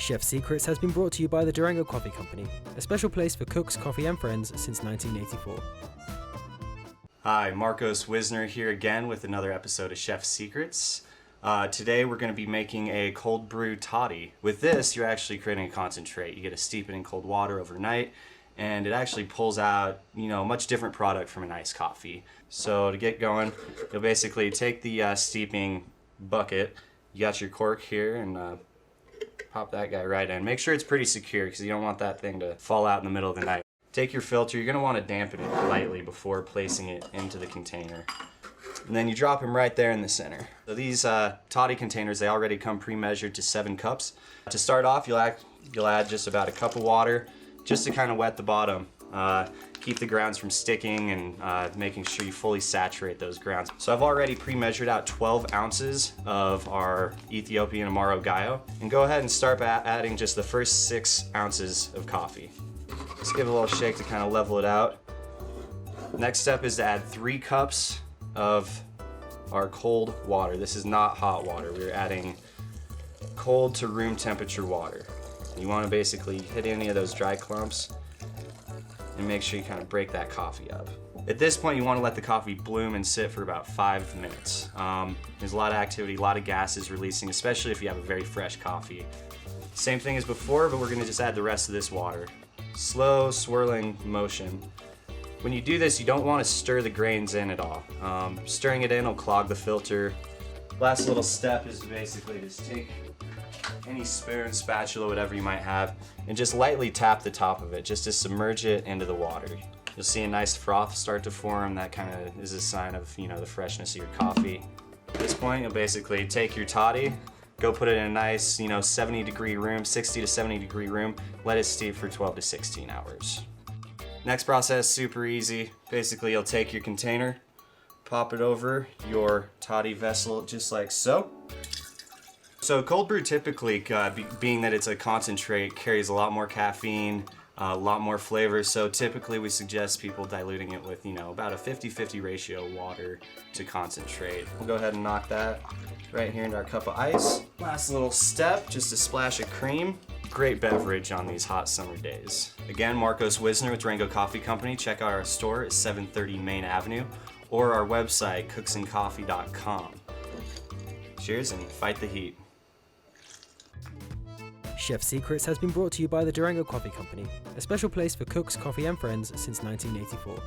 Chef Secrets has been brought to you by the Durango Coffee Company, a special place for cooks, coffee and friends since 1984. Hi, Marcos Wisner here again with another episode of Chef Secrets. Today we're going to be making a cold brew toddy. With this, you're actually creating a concentrate. You get to steep it in cold water overnight, and it actually pulls out, a much different product from an iced coffee. So to get going, you'll basically take the steeping bucket. You got your cork here, and pop that guy right in. Make sure it's pretty secure because you don't want that thing to fall out in the middle of the night. Take your filter. You're going to want to dampen it lightly before placing it into the container. And then you drop them right there in the center. So these toddy containers, they already come pre-measured to 7 cups. To start off, you'll add just about a cup of water just to kind of wet the bottom. Keep the grounds from sticking and making sure you fully saturate those grounds. So I've already pre-measured out 12 ounces of our Ethiopian Amaro Gayo. And go ahead and start adding just the first 6 ounces of coffee. Just give it a little shake to kind of level it out. Next step is to add 3 cups of our cold water. This is not hot water. We're adding cold to room temperature water. You want to basically hit any of those dry clumps and make sure you kind of break that coffee up. At this point, you want to let the coffee bloom and sit for about 5 minutes. There's a lot of activity, a lot of gases releasing, especially if you have a very fresh coffee. Same thing as before, but we're going to just add the rest of this water. Slow swirling motion. When you do this, you don't want to stir the grains in at all. Stirring it in will clog the filter. Last little step is to basically just take any spoon, spatula, whatever you might have, and just lightly tap the top of it just to submerge it into the water. You'll see a nice froth start to form. That kind of is a sign of, the freshness of your coffee. At this point, you'll basically take your toddy, go put it in a nice, 70-degree room, 60 to 70-degree room, let it steep for 12 to 16 hours. Next process, super easy. Basically, you'll take your container, pop it over your toddy vessel just like so. So cold brew typically, being that it's a concentrate, carries a lot more caffeine, a lot more flavor. So typically we suggest people diluting it with, about a 50-50 ratio water to concentrate. We'll go ahead and knock that right here into our cup of ice. Last little step, just a splash of cream. Great beverage on these hot summer days. Again, Marcos Wisner with Durango Coffee Company. Check out our store at 730 Main Avenue or our website, cooksandcoffee.com. Cheers and fight the heat. Chef Secrets has been brought to you by the Durango Coffee Company, a special place for cooks, coffee and friends since 1984.